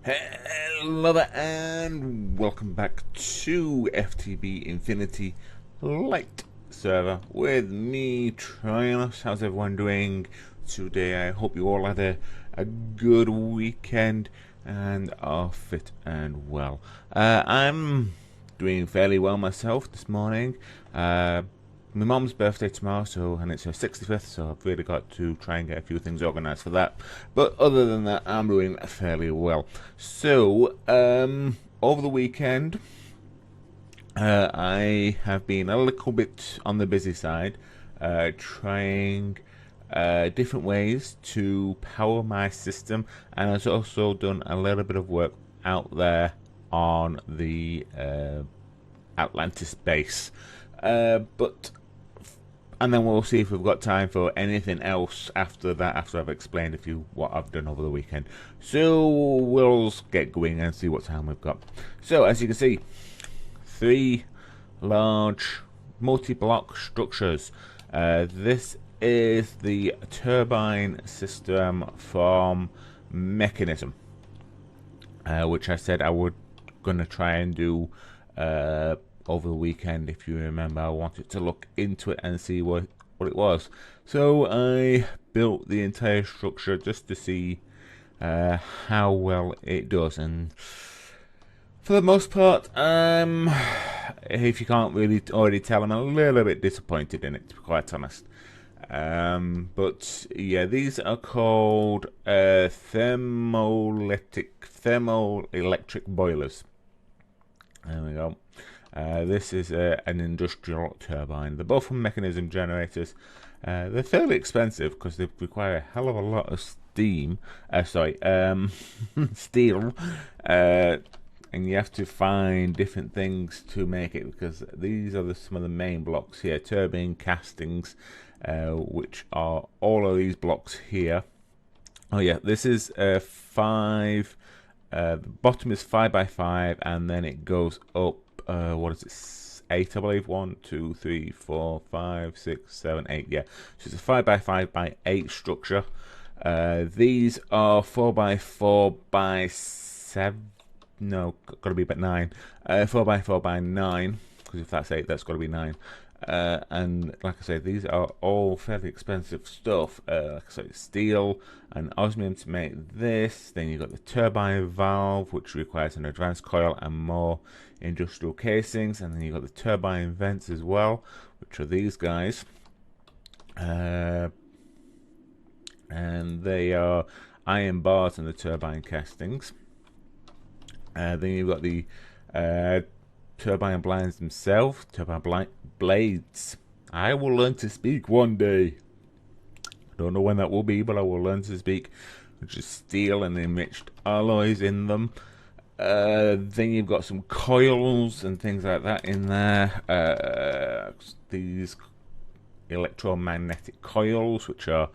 Hello there, and welcome back to FtB Infinity Lite server with me, Tryonus. How's everyone doing today? I hope you all had a good weekend and are fit and well. I'm doing fairly well myself this morning. My mum's birthday tomorrow, and it's her 65th, so I've really got to try and get a few things organised for that. But other than that, I'm doing fairly well. So, over the weekend, I have been a little bit on the busy side, trying different ways to power my system, and I've also done a little bit of work out there on the Atlantis base. And then we'll see if we've got time for anything else after that, after I've explained what I've done over the weekend. So we'll get going and see what time we've got. So as you can see, 3 large multi-block structures. This is the turbine system from Mekanisam, which I said I would gonna try and do over the weekend. If you remember, I wanted to look into it and see what it was. So I built the entire structure just to see how well it does, and for the most part, if you can't really already tell, I'm a little bit disappointed in it, to be quite honest. But yeah, these are called thermoelectric boilers. There we go. This is an industrial turbine. They're both from Mekanisam generators. They're fairly expensive because they require a hell of a lot of steam. Steel. And you have to find different things to make it, because these are some of the main blocks here. Turbine castings, which are all of these blocks here. Oh yeah, this is 5. The bottom is 5x5, and then it goes up. What is it? 8, I believe. 1, 2, 3, 4, 5, 6, 7, 8. Yeah, so it's a 5x5x8 structure. These are 4x4x7. No, got to be about 9. 4x4x9. Because if that's 8, that's got to be 9. And like I say, these are all fairly expensive stuff. Like I say, steel and osmium to make this. Then you've got the turbine valve, which requires an advanced coil and more industrial casings. And then you've got the turbine vents as well, which are these guys. And they are iron bars in the turbine castings. Then you've got the turbine blinds themselves, turbine blades. I will learn to speak one day. I don't know when that will be, but I will learn to speak, which is steel and enriched alloys in them. Then you've got some coils and things like that in there. These electromagnetic coils, which are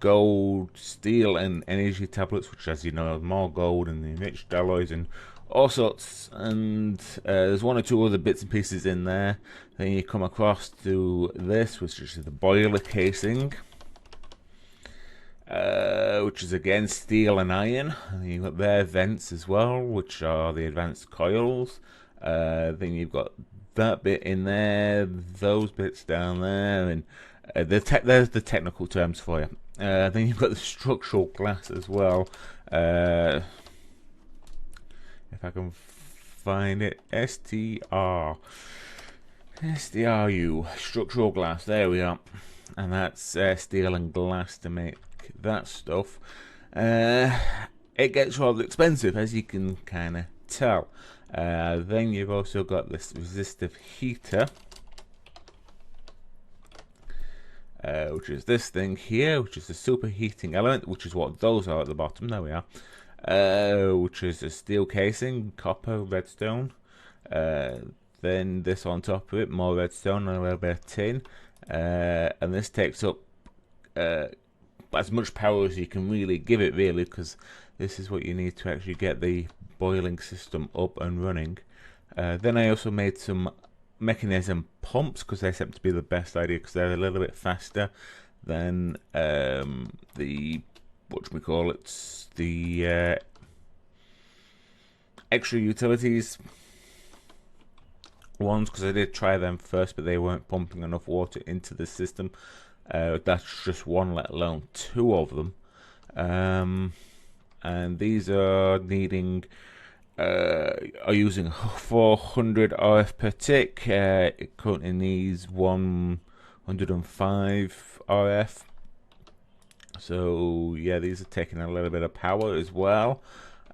gold, steel, and energy tablets, which, as you know, are more gold and enriched alloys and all sorts. And there's 1 or 2 other bits and pieces in there. Then you come across to this, which is the boiler casing, which is again steel and iron. And you've got their vents as well, which are the advanced coils. Then you've got that bit in there, those bits down there, and there's the technical terms for you. Then you've got the structural glass as well. If I can find it, STRU, structural glass. There we are, and that's steel and glass to make that stuff. It gets rather expensive, as you can kind of tell. Then you've also got this resistive heater, which is this thing here, which is the superheating element, which is what those are at the bottom. There we are. Which is a steel casing, copper, redstone. Then this on top of it, more redstone and a little bit of tin. And this takes up as much power as you can really give it, really, because this is what you need to actually get the boiling system up and running. Then I also made some Mekanisam pumps, because they seem to be the best idea, because they're a little bit faster than the whatchamacallits, the extra utilities ones, because I did try them first, but they weren't pumping enough water into the system. That's just one, let alone two of them. And these are needing are using 400 RF per tick. It currently needs 105 RF. So yeah, these are taking a little bit of power as well.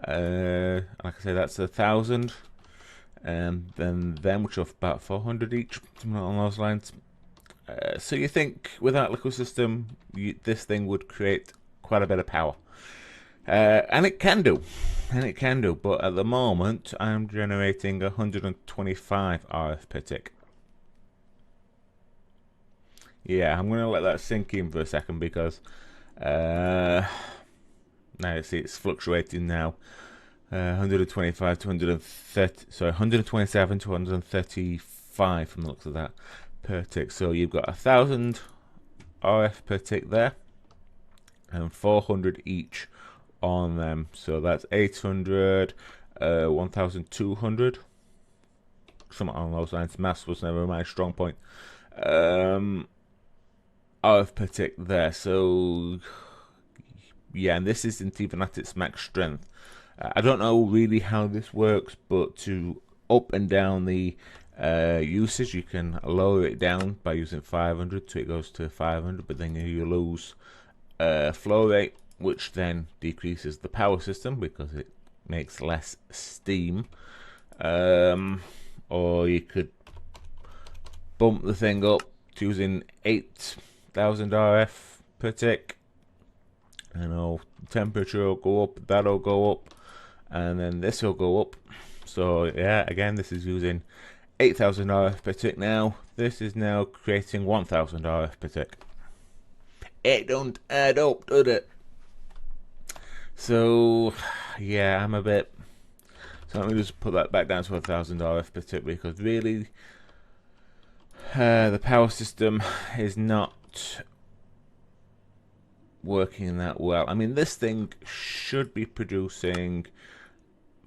Like I say, that's 1,000, and then them, which are about 400 each, something along those lines. So you think with that liquid system, this thing would create quite a bit of power, and it can do, But at the moment, I'm generating 125 RF per tick. Yeah, I'm gonna let that sink in for a second, because now you see it's fluctuating now. 125 to 130, sorry, 127 to 135 from the looks of that per tick. So you've got 1,000 RF per tick there, and 400 each on them. So that's 800, 1,200, something along those lines. Maths was never my strong point. RF per tick there. So yeah, and this isn't even at its max strength. I don't know really how this works, but to up and down the usage, you can lower it down by using 500, so it goes to 500, but then you lose flow rate, which then decreases the power system because it makes less steam. Or you could bump the thing up to using 8,000 RF per tick. You know, temperature will go up, that'll go up, and then this will go up. So yeah, again, this is using 8,000 RF per tick now. This is now creating 1,000 RF per tick. It don't add up, does it? So yeah, I'm a bit. So let me just put that back down to 1,000 RF per tick, because really, the power system is not working that well. I mean, this thing should be producing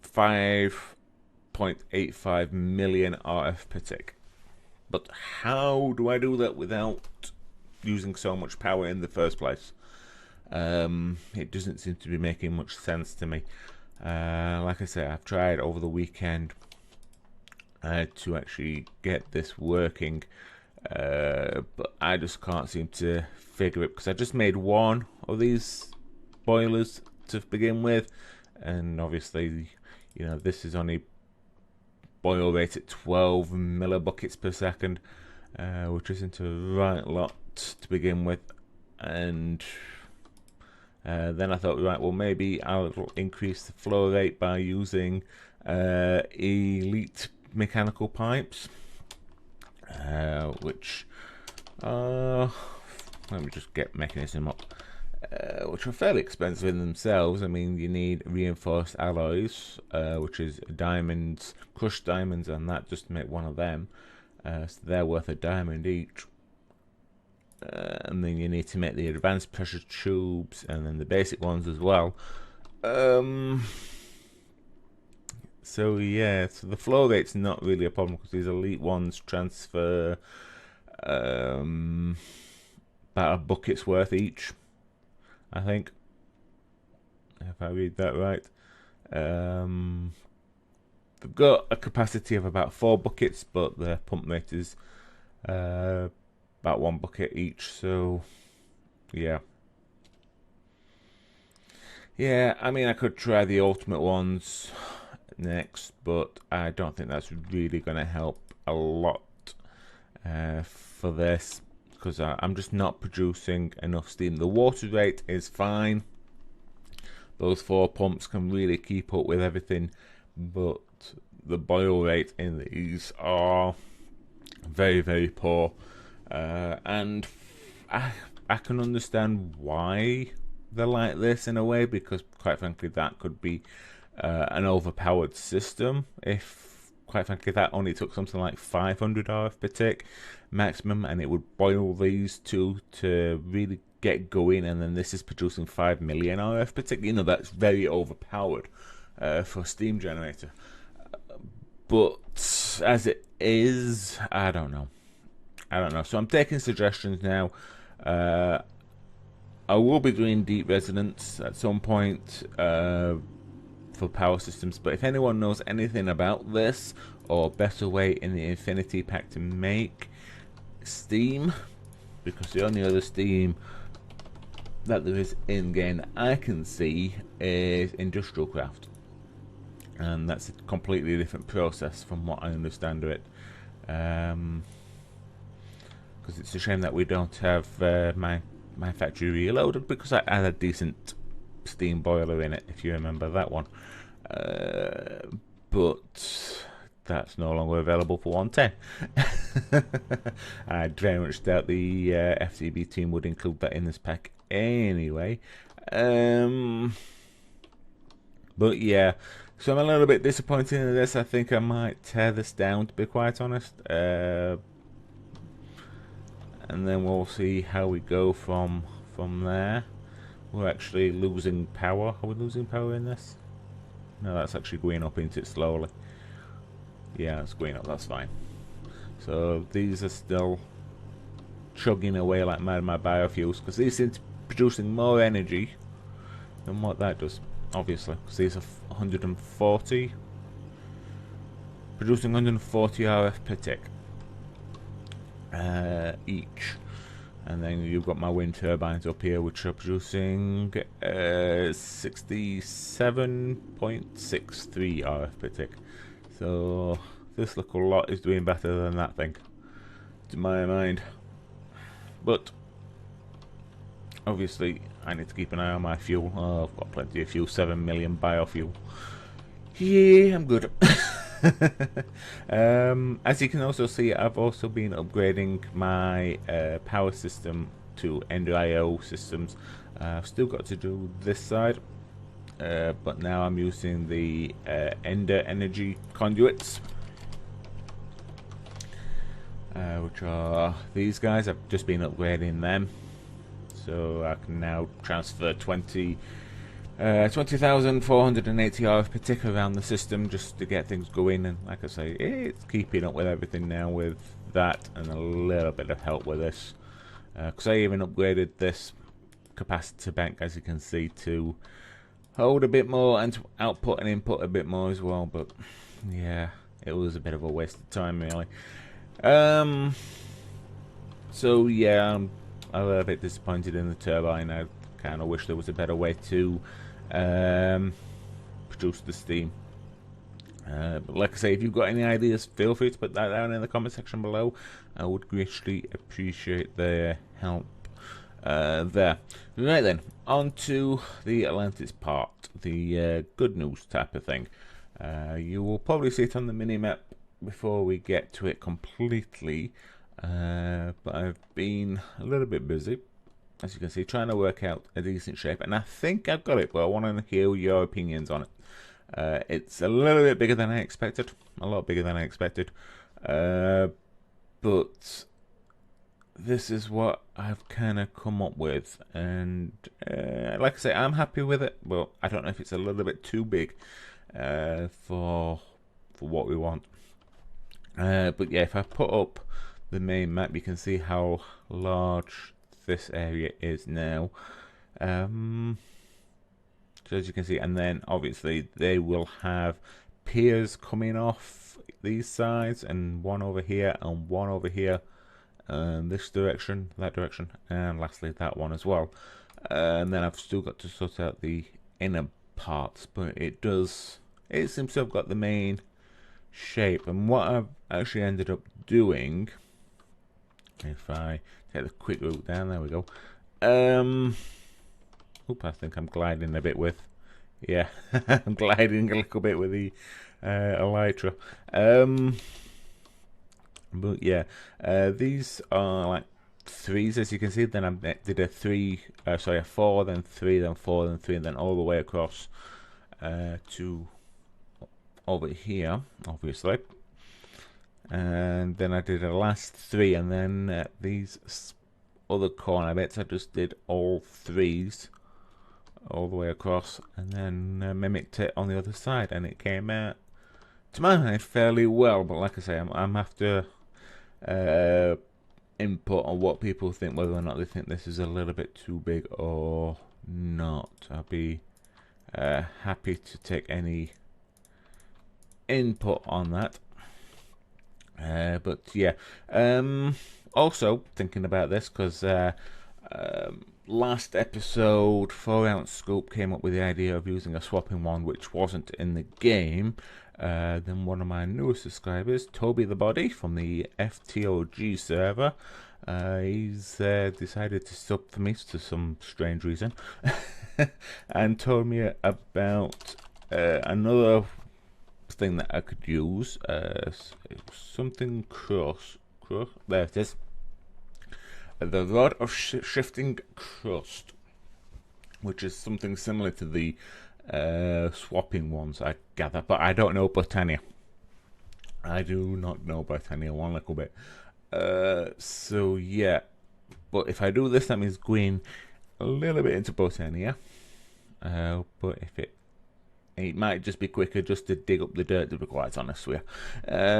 5.85 million RF per tick, but how do I do that without using so much power in the first place? It doesn't seem to be making much sense to me. Like I say, I've tried over the weekend to actually get this working, but I just can't seem to figure it, because I just made one of these boilers to begin with, and obviously, you know, this is only boil rate at 12 millibuckets per second, which isn't a right lot to begin with. And then I thought, right, well, maybe I'll increase the flow rate by using Elite mechanical pipes, which let me just get Mekanisam up, which are fairly expensive in themselves. I mean, you need reinforced alloys, which is diamonds, crushed diamonds, and that just to make one of them. So they're worth $1 each. And then you need to make the advanced pressure tubes, and then the basic ones as well. So yeah, so the flow rate's not really a problem, because these elite ones transfer about a bucket's worth each, I think, if I read that right. They've got a capacity of about 4 buckets, but their pump rate is about 1 bucket each. So yeah, I mean, I could try the ultimate ones next, but I don't think that's really going to help a lot for this, because I'm just not producing enough steam. The water rate is fine. Those 4 pumps can really keep up with everything, but the boil rate in these are very, very poor. And I can understand why they're like this in a way, because quite frankly that could be an overpowered system. If quite frankly that only took something like 500 RF per tick maximum, and it would boil these two to really get going, and then this is producing 5 million RF per tick, you know, that's very overpowered. for a steam generator. But as it is, I don't know. So I'm taking suggestions now. I will be doing deep resonance at some point for power systems, but if anyone knows anything about this or better way in the Infinity Pack to make steam, because the only other steam that there is in game I can see is industrial craft, and that's a completely different process from what I understand of it. Because it's a shame that we don't have my factory reloaded, because I had a decent steam boiler in it, if you remember that one. But that's no longer available for 110. I very much doubt the FtB team would include that in this pack anyway. But yeah, so I'm a little bit disappointed in this. I think I might tear this down, to be quite honest. And then we'll see how we go from there. We're actually losing power. Are we losing power in this? No, that's actually going up into it slowly. Yeah, it's going up, that's fine. So these are still chugging away like mad, my biofuels, because these seem to be producing more energy than what that does, obviously, because these are 140. Producing 140 RF per tick. Each, and then you've got my wind turbines up here, which are producing 67.63 RF per tick. So this little lot is doing better than that thing, to my mind. But obviously, I need to keep an eye on my fuel. Oh, I've got plenty of fuel, 7 million biofuel. Yeah, I'm good. As you can also see, I've also been upgrading my power system to Ender IO systems. I've still got to do this side, but now I'm using the Ender energy conduits, which are these guys. I've just been upgrading them, so I can now transfer 20,480 RF per tick around the system just to get things going, and like I say, it's keeping up with everything now with that and a little bit of help with this, because I even upgraded this capacitor bank, as you can see, to hold a bit more and to output and input a bit more as well. But yeah, it was a bit of a waste of time, really. So yeah, I'm a little bit disappointed in the turbine. I kind of wish there was a better way to produce the steam. But like I say, if you've got any ideas, feel free to put that down in the comment section below. I would greatly appreciate the help there. Right then, on to the Atlantis part, the good news type of thing. You will probably see it on the minimap before we get to it completely, but I've been a little bit busy, as you can see, trying to work out a decent shape, and I think I've got it, but I want to hear your opinions on it. It's a little bit bigger than I expected, a lot bigger than I expected, but this is what I've kind of come up with, and like I say, I'm happy with it. Well, I don't know if it's a little bit too big for what we want, but yeah, if I put up the main map, you can see how large this area is now. So as you can see, and then obviously they will have piers coming off these sides, and one over here and one over here, this direction, that direction, and lastly that one as well. And then I've still got to sort out the inner parts, but it seems to have got the main shape. And what I've actually ended up doing, if I take the quick route down, there we go. Oop, I think I'm gliding a bit with, yeah, I'm gliding a little bit with the Elytra. But yeah, these are like threes, as you can see. Then I did a four, then three, then four, then three, and then all the way across to over here, obviously. And then I did a last three, and then these other corner bits I just did all threes all the way across, and then mimicked it on the other side, and it came out, to my mind, fairly well. But like I say, I'm after input on what people think, whether or not they think this is a little bit too big or not. I'll be happy to take any input on that. But yeah, also thinking about this because last episode 4-ounce scoop came up with the idea of using a swapping wand which wasn't in the game. Then one of my newest subscribers, Toby the Body from the FtOG server, he's decided to sub for me for some strange reason and told me about another thing that I could use, something cross, there it is, the rod of shifting crust, which is something similar to the swapping ones, I gather, but I don't know Botania. I do not know Botania one little bit. So yeah, but if I do this, that means going a little bit into Botania. But if it might just be quicker just to dig up the dirt, to be quite honest with you,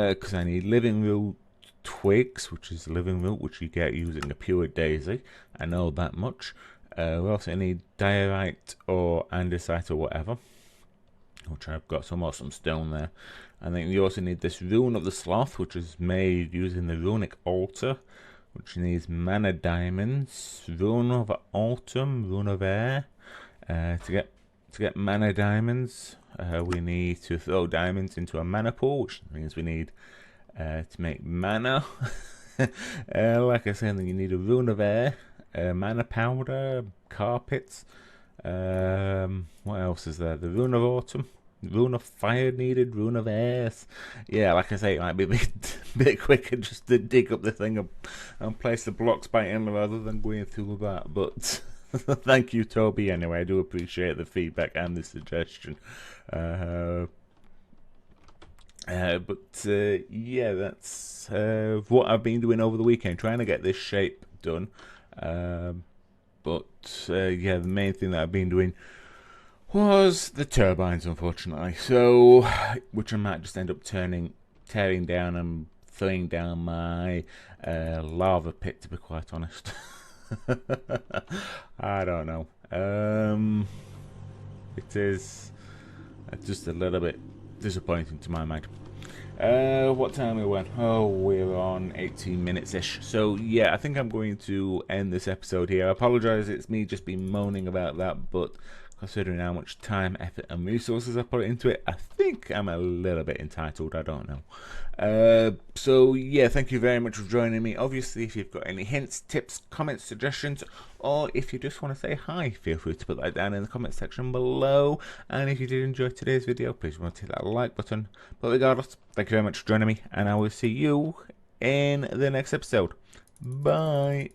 because I need living root twigs, which is living root, which you get using a pure daisy. I know that much. We also need diorite or andesite or whatever, which I've got some awesome stone there. And then you also need this rune of the sloth, which is made using the runic altar, which needs mana diamonds, rune of autumn, rune of air. To get mana diamonds, we need to throw diamonds into a mana pool, which means we need to make mana. Like I said, then you need a rune of air, mana powder, carpets. What else is there? The rune of autumn, rune of fire needed, rune of air. Yeah, like I say, it might be a bit quicker just to dig up the thing and place the blocks by him rather than going through that. But thank you, Toby. Anyway, I do appreciate the feedback and the suggestion. Yeah, that's what I've been doing over the weekend, trying to get this shape done. Yeah, the main thing that I've been doing was the turbines, unfortunately. So, which I might just end up tearing down and throwing down my lava pit, to be quite honest. I don't know. It is just a little bit disappointing to my mind. What time we went? Oh, we're on 18 minutes-ish. So, yeah, I think I'm going to end this episode here. I apologise, it's me just been moaning about that, but considering how much time, effort and resources I put into it, I think I'm a little bit entitled, I don't know. So yeah, thank you very much for joining me. Obviously, if you've got any hints, tips, comments, suggestions, or if you just want to say hi, feel free to put that down in the comment section below. And if you did enjoy today's video, please remember to hit that like button. But regardless, thank you very much for joining me, and I will see you in the next episode. Bye.